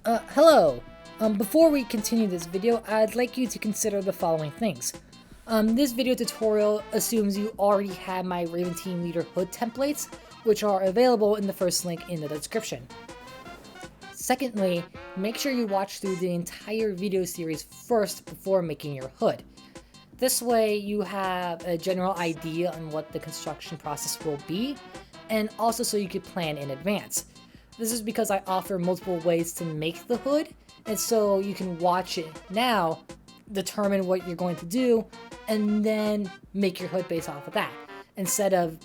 Hello! Before we continue this video, I'd like you to consider the following things. This video tutorial assumes you already have my Raven Team Leader hood templates, which are available in the first link in the description. Secondly, make sure you watch through the entire video series first before making your hood. This way you have a general idea on what the construction process will be, and also so you could plan in advance. This is because I offer multiple ways to make the hood, and so you can watch it now, determine what you're going to do, and then make your hood based off of that. Instead of,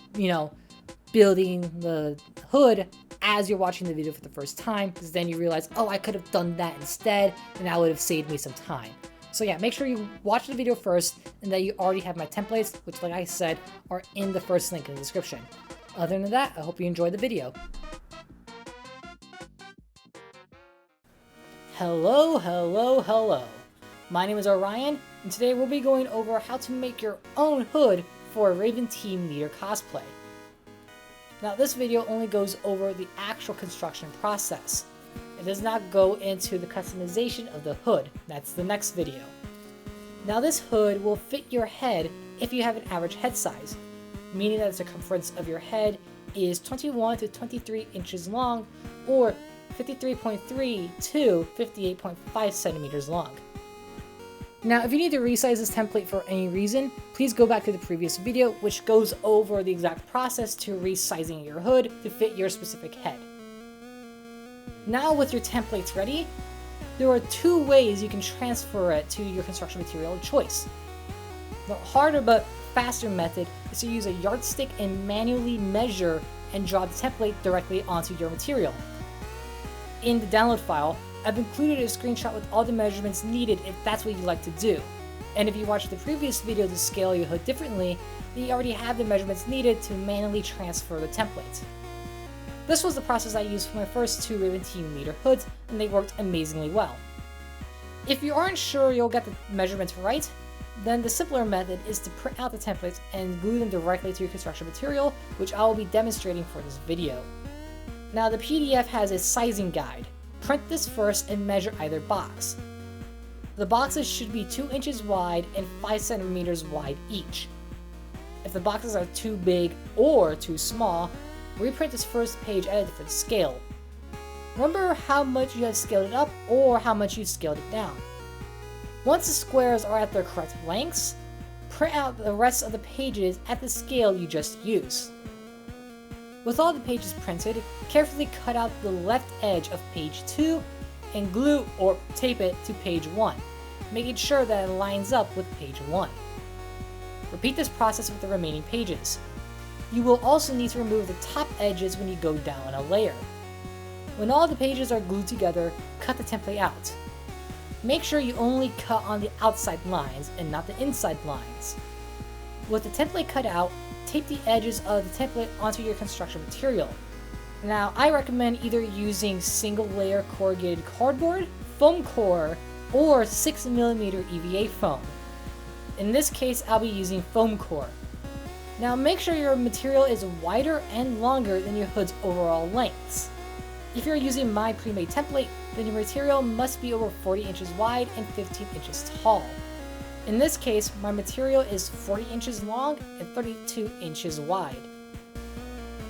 building the hood as you're watching the video for the first time, because then you realize, oh, I could have done that instead, and that would have saved me some time. So yeah, make sure you watch the video first, and that you already have my templates, which like I said, are in the first link in the description. Other than that, I hope you enjoyed the video. Hello. My name is Orion, and today we'll be going over how to make your own hood for a Raven Team Leader cosplay. Now this video only goes over the actual construction process. It does not go into the customization of the hood. That's the next video. Now this hood will fit your head if you have an average head size, meaning that the circumference of your head is 21 to 23 inches long, or 53.3 to 58.5 centimeters long. Now, if you need to resize this template for any reason, please go back to the previous video, which goes over the exact process to resizing your hood to fit your specific head. Now with your templates ready, there are two ways you can transfer it to your construction material of choice. The harder but faster method is to use a yardstick and manually measure and draw the template directly onto your material. In the download file, I've included a screenshot with all the measurements needed if that's what you like to do. And if you watched the previous video to scale your hood differently, then you already have the measurements needed to manually transfer the template. This was the process I used for my first two Raven Team Leader hoods, and they worked amazingly well. If you aren't sure you'll get the measurements right, then the simpler method is to print out the templates and glue them directly to your construction material, which I will be demonstrating for this video. Now the PDF has a sizing guide. Print this first and measure either box. The boxes should be 2 inches wide and 5 centimeters wide each. If the boxes are too big or too small, reprint this first page at a different scale. Remember how much you have scaled it up or how much you scaled it down. Once the squares are at their correct lengths, print out the rest of the pages at the scale you just used. With all the pages printed, carefully cut out the left edge of page 2 and glue or tape it to page 1, making sure that it lines up with page 1. Repeat this process with the remaining pages. You will also need to remove the top edges when you go down a layer. When all the pages are glued together, cut the template out. Make sure you only cut on the outside lines and not the inside lines. With the template cut out, tape the edges of the template onto your construction material. Now, I recommend either using single layer corrugated cardboard, foam core, or 6mm EVA foam. In this case, I'll be using foam core. Now make sure your material is wider and longer than your hood's overall lengths. If you're using my pre-made template, then your material must be over 40 inches wide and 15 inches tall. In this case, my material is 40 inches long and 32 inches wide.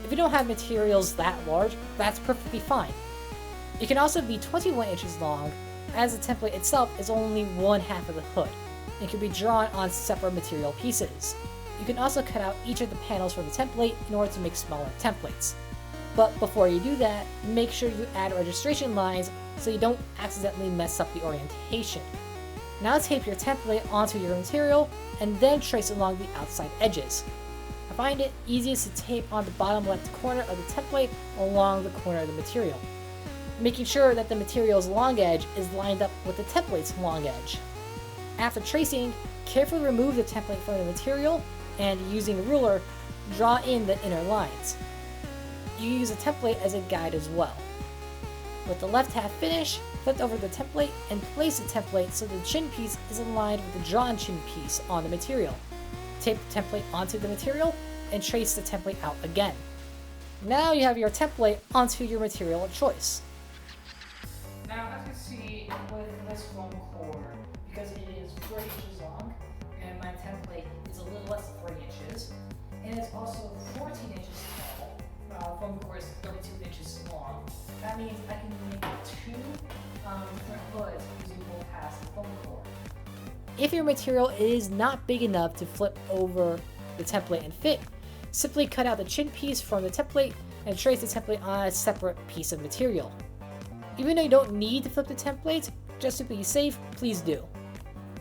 If you don't have materials that large, that's perfectly fine. It can also be 21 inches long, as the template itself is only one half of the hood, and can be drawn on separate material pieces. You can also cut out each of the panels from the template in order to make smaller templates. But before you do that, make sure you add registration lines so you don't accidentally mess up the orientation. Now tape your template onto your material, and then trace along the outside edges. I find it easiest to tape on the bottom left corner of the template along the corner of the material, making sure that the material's long edge is lined up with the template's long edge. After tracing, carefully remove the template from the material, and using a ruler, draw in the inner lines. You use a template as a guide as well. With the left half finished, flip over the template and place the template so the chin piece is aligned with the drawn chin piece on the material. Tape the template onto the material and trace the template out again. Now you have your template onto your material of choice. Now, as you this foam core because it is 4 inches long, and my template is a little less than 40 inches, and it's also 14 inches tall. Foam core is 32 inches long. That means I can make 2 different hoods using both halves of the foam core. If your material is not big enough to flip over the template and fit, simply cut out the chin piece from the template and trace the template on a separate piece of material. Even though you don't need to flip the template, just to be safe, please do.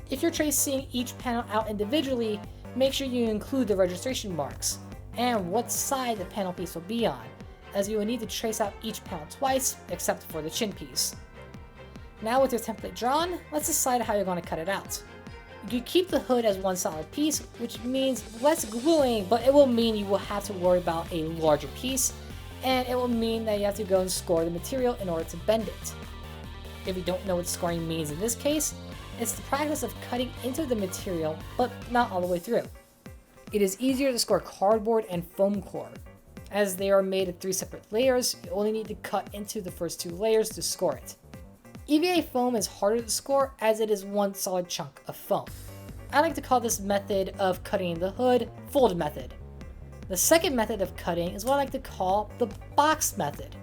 If you're tracing each panel out individually, make sure you include the registration marks and what side the panel piece will be on, as you will need to trace out each panel twice, except for the chin piece. Now with your template drawn, let's decide how you're going to cut it out. You can keep the hood as one solid piece, which means less gluing, but it will mean you will have to worry about a larger piece, and it will mean that you have to go and score the material in order to bend it. If you don't know what scoring means in this case, it's the practice of cutting into the material, but not all the way through. It is easier to score cardboard and foam core. As they are made of 3 separate layers, you only need to cut into the first 2 layers to score it. EVA foam is harder to score as it is one solid chunk of foam. I like to call this method of cutting the hood fold method. The second method of cutting is what I like to call the box method.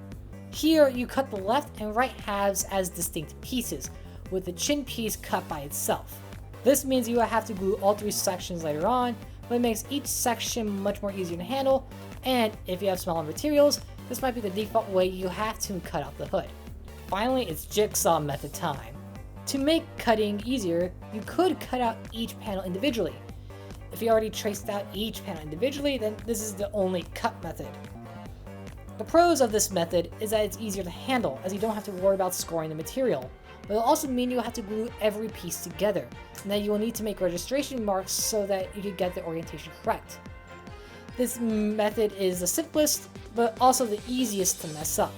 Here you cut the left and right halves as distinct pieces, with the chin piece cut by itself. This means you will have to glue all 3 sections later on, but it makes each section much more easier to handle, and if you have smaller materials, this might be the default way you have to cut out the hood. Finally, it's jigsaw method time. To make cutting easier, you could cut out each panel individually. If you already traced out each panel individually, then this is the only cut method. The pros of this method is that it's easier to handle, as you don't have to worry about scoring the material, but it'll also mean you'll have to glue every piece together, and that you will need to make registration marks so that you can get the orientation correct. This method is the simplest, but also the easiest to mess up.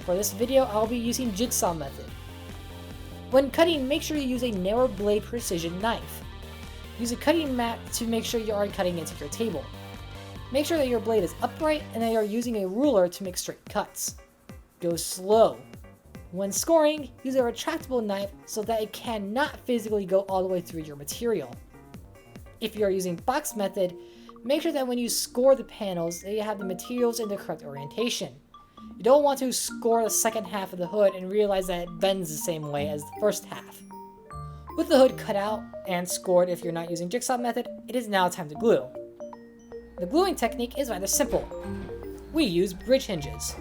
For this video, I'll be using jigsaw method. When cutting, make sure you use a narrow blade precision knife. Use a cutting mat to make sure you aren't cutting into your table. Make sure that your blade is upright and that you are using a ruler to make straight cuts. Go slow. When scoring, use a retractable knife so that it cannot physically go all the way through your material. If you are using box method, make sure that when you score the panels that you have the materials in the correct orientation. You don't want to score the second half of the hood and realize that it bends the same way as the first half. With the hood cut out and scored if you're not using jigsaw method, it is now time to glue. The gluing technique is rather simple. We use bridge hinges.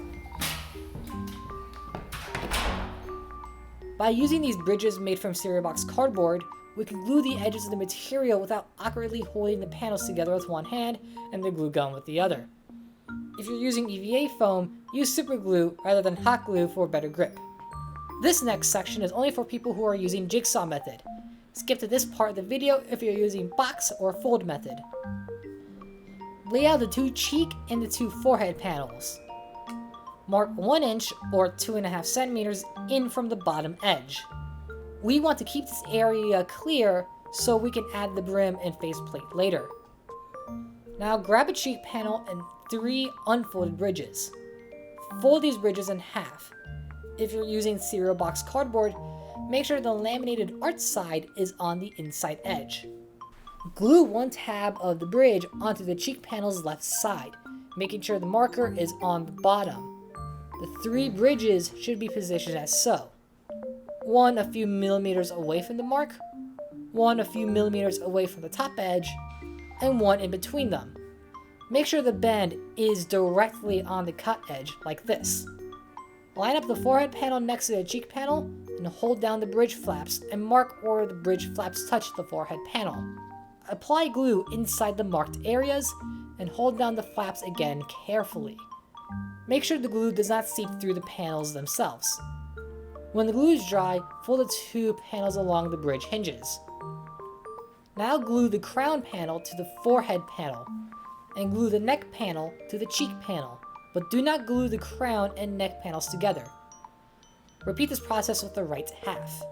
By using these bridges made from cereal box cardboard, we can glue the edges of the material without awkwardly holding the panels together with one hand and the glue gun with the other. If you're using EVA foam, use super glue rather than hot glue for better grip. This next section is only for people who are using jigsaw method. Skip to this part of the video if you're using box or fold method. Lay out the 2 cheek and the 2 forehead panels. Mark 1 inch or 2.5 centimeters in from the bottom edge. We want to keep this area clear so we can add the brim and faceplate later. Now grab a cheek panel and 3 unfolded bridges. Fold these bridges in half. If you're using cereal box cardboard, make sure the laminated art side is on the inside edge. Glue 1 tab of the bridge onto the cheek panel's left side, making sure the marker is on the bottom. The 3 bridges should be positioned as so. 1 a few millimeters away from the mark, 1 a few millimeters away from the top edge, and 1 in between them. Make sure the bend is directly on the cut edge, like this. Line up the forehead panel next to the cheek panel, and hold down the bridge flaps and mark where the bridge flaps touch the forehead panel. Apply glue inside the marked areas, and hold down the flaps again carefully. Make sure the glue does not seep through the panels themselves. When the glue is dry, fold the 2 panels along the bridge hinges. Now glue the crown panel to the forehead panel, and glue the neck panel to the cheek panel, but do not glue the crown and neck panels together. Repeat this process with the right half.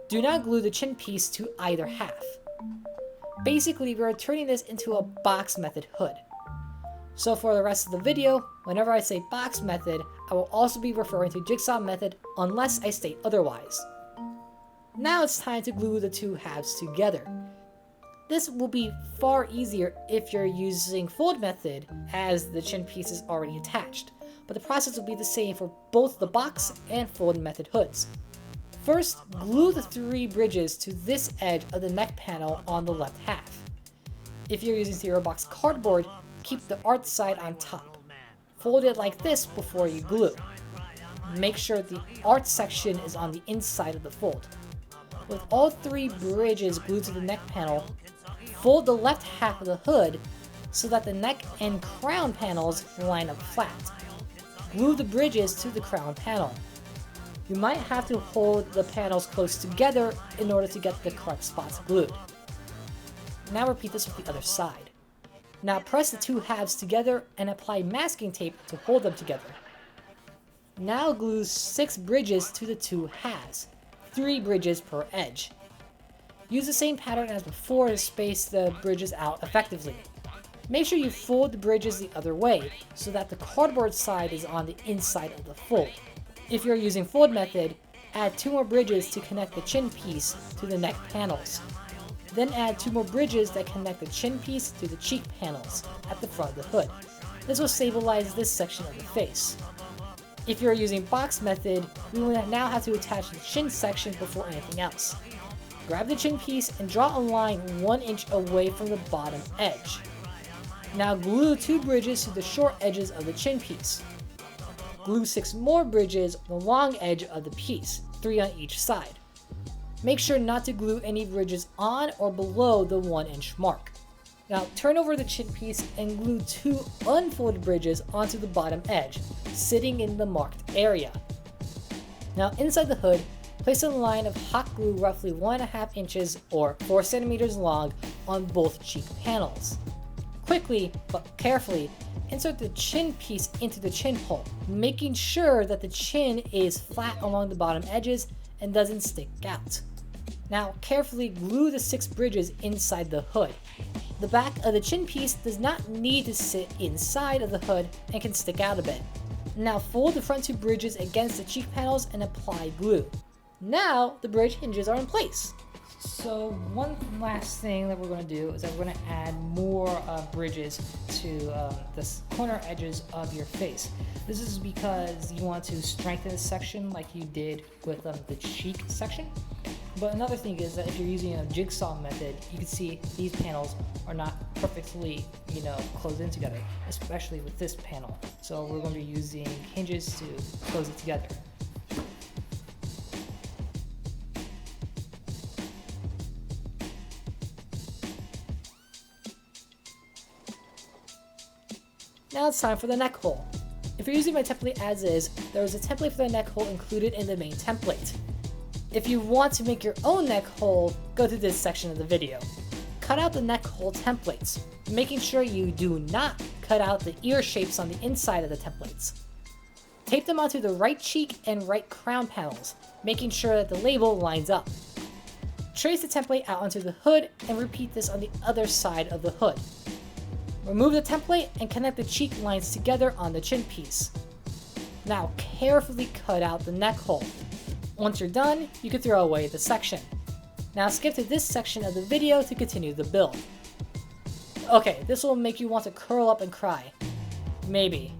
Do not glue the chin piece to either half. Basically, we are turning this into a box method hood. So for the rest of the video, whenever I say box method, I will also be referring to jigsaw method unless I state otherwise. Now it's time to glue the two halves together. This will be far easier if you're using fold method, as the chin piece is already attached, but the process will be the same for both the box and fold method hoods. First, glue the 3 bridges to this edge of the neck panel on the left half. If you're using Zero Box cardboard, keep the art side on top. Fold it like this before you glue. Make sure the art section is on the inside of the fold. With all 3 bridges glued to the neck panel, fold the left half of the hood so that the neck and crown panels line up flat. Glue the bridges to the crown panel. You might have to hold the panels close together in order to get the correct spots glued. Now repeat this with the other side. Now press the 2 halves together and apply masking tape to hold them together. Now glue 6 bridges to the 2 halves, 3 bridges per edge. Use the same pattern as before to space the bridges out effectively. Make sure you fold the bridges the other way so that the cardboard side is on the inside of the fold. If you're using fold method, add 2 more bridges to connect the chin piece to the neck panels. Then add 2 more bridges that connect the chin piece to the cheek panels at the front of the hood. This will stabilize this section of the face. If you're using box method, we will now have to attach the chin section before anything else. Grab the chin piece and draw a line 1 inch away from the bottom edge. Now glue 2 bridges to the short edges of the chin piece. Glue 6 more bridges on the long edge of the piece, 3 on each side. Make sure not to glue any bridges on or below the 1 inch mark. Now turn over the chin piece and glue 2 unfolded bridges onto the bottom edge, sitting in the marked area. Now inside the hood, place a line of hot glue roughly 1.5 inches or 4 centimeters long on both cheek panels. Quickly, but carefully, insert the chin piece into the chin hole, making sure that the chin is flat along the bottom edges and doesn't stick out. Now carefully glue the 6 bridges inside the hood. The back of the chin piece does not need to sit inside of the hood and can stick out a bit. Now fold the front 2 bridges against the cheek panels and apply glue. Now the bridge hinges are in place. So one last thing that we're going to do is that we're going to add more bridges to the corner edges of your face. This is because you want to strengthen this section like you did with the cheek section. But another thing is that if you're using a jigsaw method, you can see these panels are not perfectly, closed in together, especially with this panel. So we're going to be using hinges to close it together. Now it's time for the neck hole. If you're using my template as is, there is a template for the neck hole included in the main template. If you want to make your own neck hole, go to this section of the video. Cut out the neck hole templates, making sure you do not cut out the ear shapes on the inside of the templates. Tape them onto the right cheek and right crown panels, making sure that the label lines up. Trace the template out onto the hood and repeat this on the other side of the hood. Remove the template and connect the cheek lines together on the chin piece. Now carefully cut out the neck hole. Once you're done, you can throw away the section. Now skip to this section of the video to continue the build. Okay, this will make you want to curl up and cry. Maybe.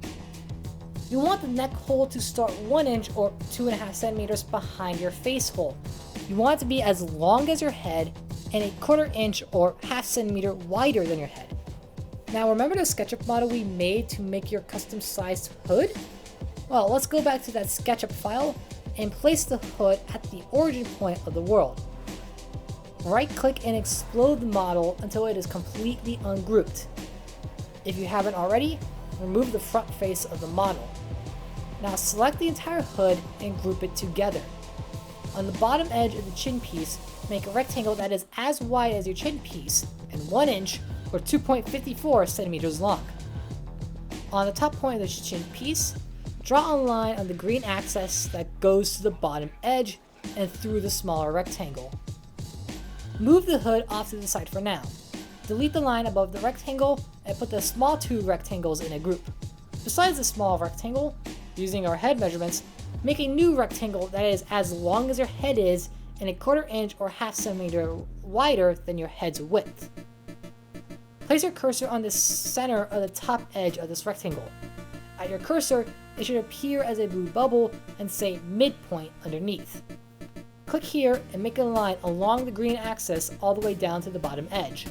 You want the neck hole to start 1 inch or 2.5 centimeters behind your face hole. You want it to be as long as your head and 1/4 inch or 1/2 centimeter wider than your head. Now remember the SketchUp model we made to make your custom sized hood? Well, let's go back to that SketchUp file and place the hood at the origin point of the world. Right click and explode the model until it is completely ungrouped. If you haven't already, remove the front face of the model. Now select the entire hood and group it together. On the bottom edge of the chin piece, make a rectangle that is as wide as your chin piece and 1 inch or 2.54 centimeters long. On the top point of the chin piece, draw a line on the green axis that goes to the bottom edge and through the smaller rectangle. Move the hood off to the side for now. Delete the line above the rectangle and put the small 2 rectangles in a group. Besides the small rectangle, using our head measurements, make a new rectangle that is as long as your head is and 1/4 inch or ½ centimeter wider than your head's width. Place your cursor on the center of the top edge of this rectangle. At your cursor, it should appear as a blue bubble and say midpoint underneath. Click here and make a line along the green axis all the way down to the bottom edge.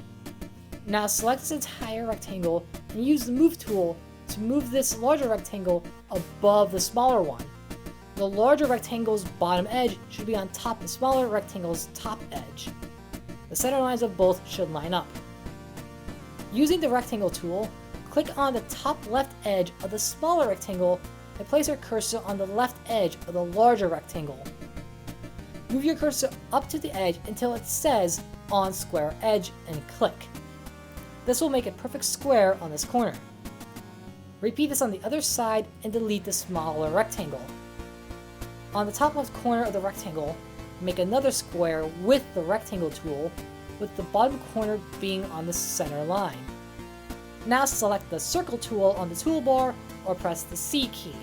Now select this entire rectangle and use the move tool to move this larger rectangle above the smaller one. The larger rectangle's bottom edge should be on top of the smaller rectangle's top edge. The center lines of both should line up. Using the rectangle tool, click on the top left edge of the smaller rectangle and place your cursor on the left edge of the larger rectangle. Move your cursor up to the edge until it says on square edge and click. This will make a perfect square on this corner. Repeat this on the other side and delete the smaller rectangle. On the top left corner of the rectangle, make another square with the rectangle tool, with the bottom corner being on the center line. Now select the circle tool on the toolbar or press the C key.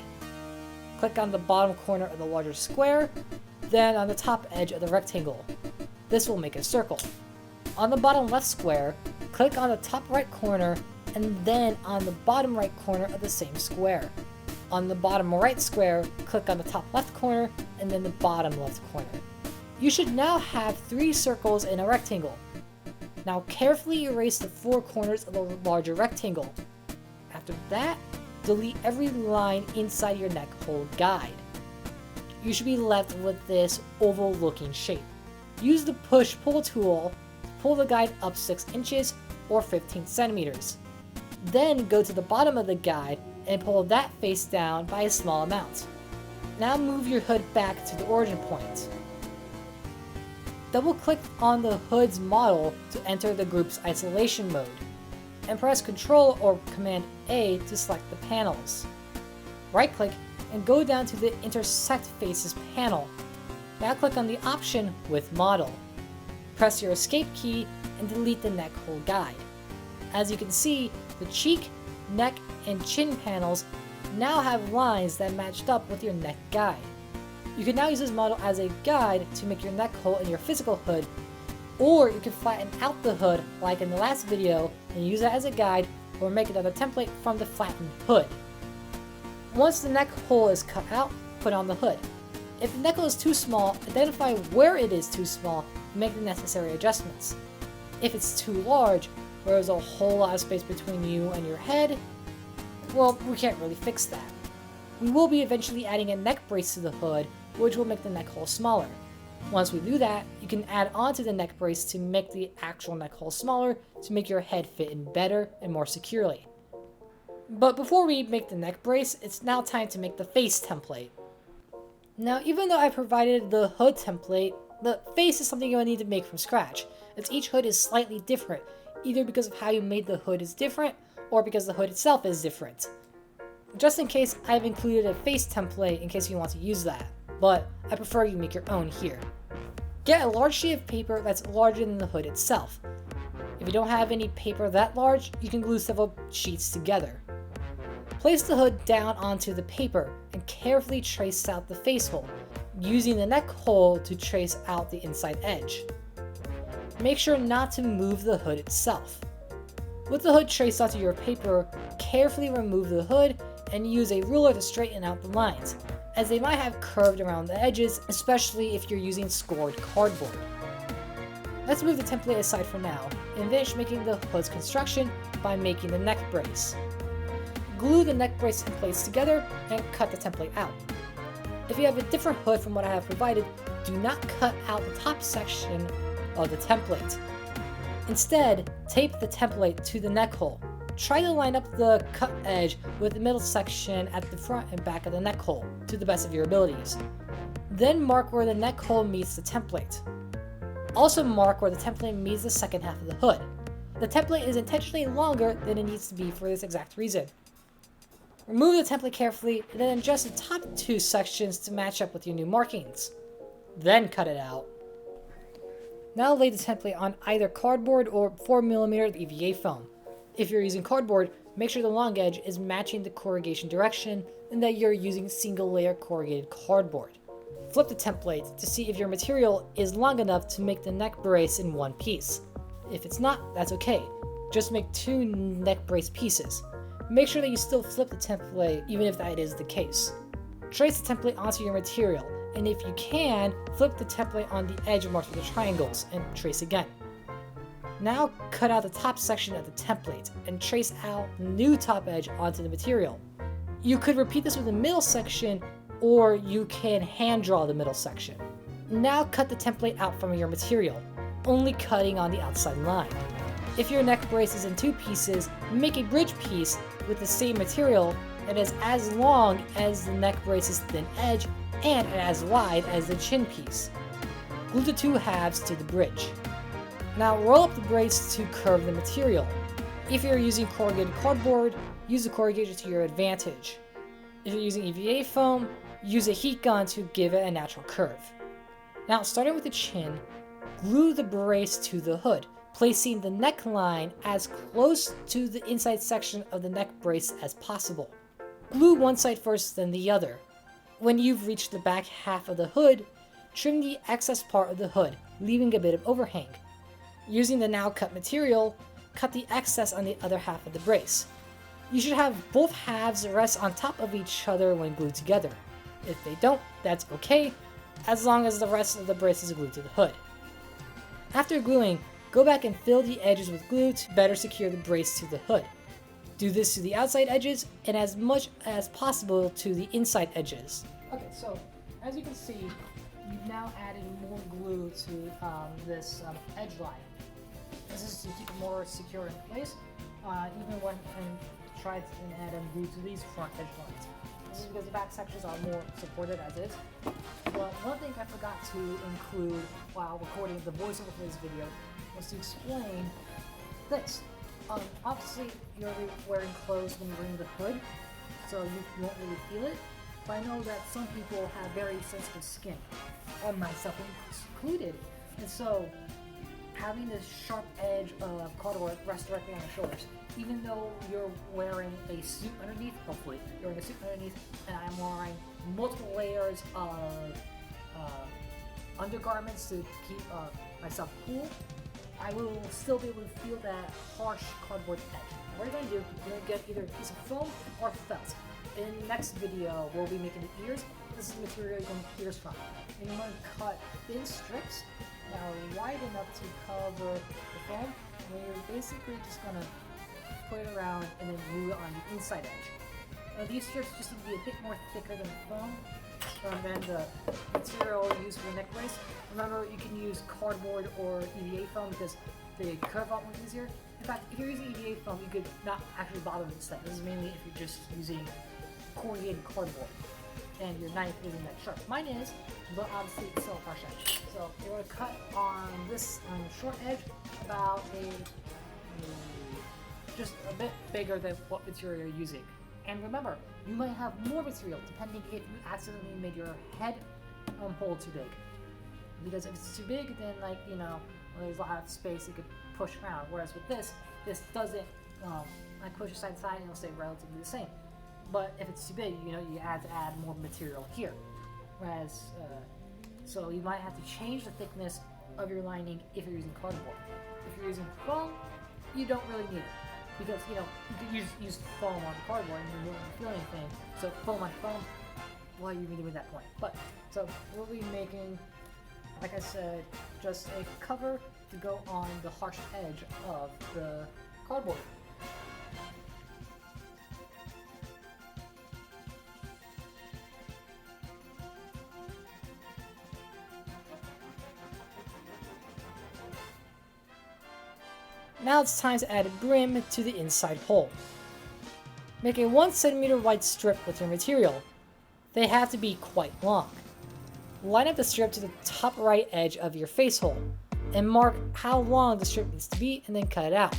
Click on the bottom corner of the larger square, then on the top edge of the rectangle. This will make a circle. On the bottom left square, click on the top right corner and then on the bottom right corner of the same square. On the bottom right square, click on the top left corner and then the bottom left corner. You should now have 3 circles in a rectangle. Now carefully erase the 4 corners of the larger rectangle. After that, delete every line inside your neck hole guide. You should be left with this oval looking shape. Use the push-pull tool to pull the guide up 6 inches or 15 centimeters. Then go to the bottom of the guide and pull that face down by a small amount. Now move your hood back to the origin point. Double-click on the hood's model to enter the group's isolation mode, and press Ctrl or Command A to select the panels. Right-click and go down to the Intersect Faces panel. Now click on the option with Model. Press your Escape key and delete the neck hole guide. As you can see, the cheek, neck, and chin panels now have lines that matched up with your neck guide. You can now use this model as a guide to make your neck hole in your physical hood, or you can flatten out the hood like in the last video and use it as a guide, or make another template from the flattened hood. Once the neck hole is cut out, put on the hood. If the neck hole is too small, identify where it is too small and make the necessary adjustments. If it's too large, where there's a whole lot of space between you and your head, well, we can't really fix that. We will be eventually adding a neck brace to the hood, which will make the neck hole smaller. Once we do that, you can add onto the neck brace to make the actual neck hole smaller to make your head fit in better and more securely. But before we make the neck brace, it's now time to make the face template. Now, even though I provided the hood template, the face is something you'll need to make from scratch, as each hood is slightly different, either because of how you made the hood is different, or because the hood itself is different. Just in case, I've included a face template in case you want to use that, but I prefer you make your own here. Get a large sheet of paper that's larger than the hood itself. If you don't have any paper that large, you can glue several sheets together. Place the hood down onto the paper and carefully trace out the face hole, using the neck hole to trace out the inside edge. Make sure not to move the hood itself. With the hood traced onto your paper, carefully remove the hood and use a ruler to straighten out the lines, as they might have curved around the edges, especially if you're using scored cardboard. Let's move the template aside for now and finish making the hood's construction by making the neck brace. Glue the neck brace templates together and cut the template out. If you have a different hood from what I have provided, do not cut out the top section of the template. Instead, tape the template to the neck hole. Try to line up the cut edge with the middle section at the front and back of the neck hole to the best of your abilities. Then mark where the neck hole meets the template. Also mark where the template meets the second half of the hood. The template is intentionally longer than it needs to be for this exact reason. Remove the template carefully and then adjust the top 2 sections to match up with your new markings. Then cut it out. Now lay the template on either cardboard or 4mm EVA foam. If you're using cardboard, make sure the long edge is matching the corrugation direction and that you're using single layer corrugated cardboard. flip the template to see if your material is long enough to make the neck brace in one piece. If it's not, that's okay. Just make 2 neck brace pieces. Make sure that you still flip the template even if that is the case. Trace the template onto your material, and if you can, flip the template on the edge marked with the triangles and trace again. Now cut out the top section of the template and trace out the new top edge onto the material. You could repeat this with the middle section, or you can hand draw the middle section. Now cut the template out from your material, only cutting on the outside line. If your neck brace is in 2 pieces, make a bridge piece with the same material that is as long as the neck brace's thin edge and as wide as the chin piece. Glue the 2 halves to the bridge. Now roll up the brace to curve the material. If you're using corrugated cardboard, use the corrugation to your advantage. If you're using EVA foam, use a heat gun to give it a natural curve. Now starting with the chin, glue the brace to the hood, placing the neckline as close to the inside section of the neck brace as possible. Glue one side first, then the other. When you've reached the back half of the hood, trim the excess part of the hood, leaving a bit of overhang. Using the now cut material, cut the excess on the other half of the brace. You should have both halves rest on top of each other when glued together. If they don't, that's okay, as long as the rest of the brace is glued to the hood. After gluing, go back and fill the edges with glue to better secure the brace to the hood. Do this to the outside edges and as much as possible to the inside edges. Okay, so as you can see, you've now added more glue to this edge line. This is to keep it more secure in place, even when I tried and add glue to these front edge lines. This is because the back sections are more supported as is. But one thing I forgot to include while recording the voiceover for this video was to explain this. Obviously, you're wearing clothes when you're wearing the hood, so you won't really feel it. But I know that some people have very sensitive skin, myself included, and so having this sharp edge of cardboard rest directly on your shoulders, even though you're wearing a suit underneath, hopefully you're wearing a suit underneath, and I'm wearing multiple layers of undergarments to keep myself cool, I will still be able to feel that harsh cardboard edge. What you're going to do, you're going to get either a piece of foam or felt. In the next video, we'll be making the ears. This is the material you're going to make ears from. And you're going to cut thin strips that are wide enough to cover the foam. And you're basically just going to put it around and then glue it on the inside edge. These strips just need to be a bit more thicker than the foam than the material used for the neck brace. Remember, you can use cardboard or EVA foam because they curve out more easier. In fact, if you're using EVA foam, you could not actually bother with this thing. This is mainly if you're just using corrugated cardboard and your knife isn't that sharp. Mine is, but obviously it's still a harsh edge. So you're going to cut on this short edge about just a bit bigger than what material you're using. And remember, you might have more material depending if you accidentally made your head hole too big. Because if it's too big, then there's a lot of space you could push around. Whereas with this doesn't push it side to side and it'll stay relatively the same. But if it's too big, you have to add more material here. Whereas, so you might have to change the thickness of your lining if you're using cardboard. If you're using foam, you don't really need it. Because, you could use foam on the cardboard and you won't feel anything. So foam on foam, what are you doing at that point? But, so we'll be making, like I said, just a cover to go on the harsh edge of the cardboard. Now it's time to add a brim to the inside hole. Make a 1 cm wide strip with your material. They have to be quite long. Line up the strip to the top right edge of your face hole, and mark how long the strip needs to be and then cut it out.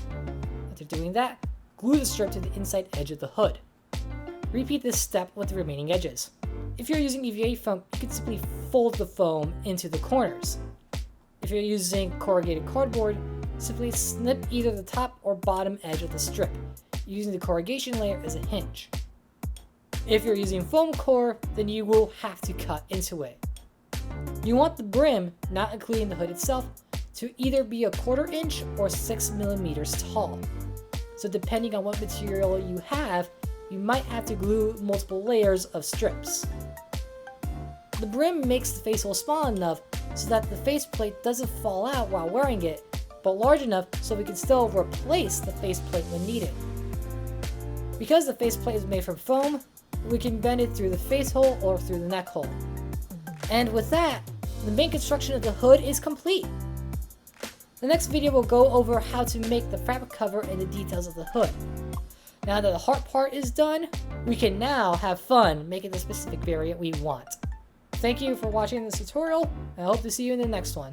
After doing that, glue the strip to the inside edge of the hood. Repeat this step with the remaining edges. If you're using EVA foam, you can simply fold the foam into the corners. If you're using corrugated cardboard, simply snip either the top or bottom edge of the strip, using the corrugation layer as a hinge. If you're using foam core, then you will have to cut into it. You want the brim, not including the hood itself, to either be a 1/4 inch or 6 millimeters tall. So depending on what material you have, you might have to glue multiple layers of strips. The brim makes the face hole small enough so that the faceplate doesn't fall out while wearing it, but large enough so we can still replace the faceplate when needed. Because the faceplate is made from foam, we can bend it through the face hole or through the neck hole. And with that, the main construction of the hood is complete. The next video will go over how to make the fabric cover and the details of the hood. Now that the heart part is done, we can now have fun making the specific variant we want. Thank you for watching this tutorial, and I hope to see you in the next one.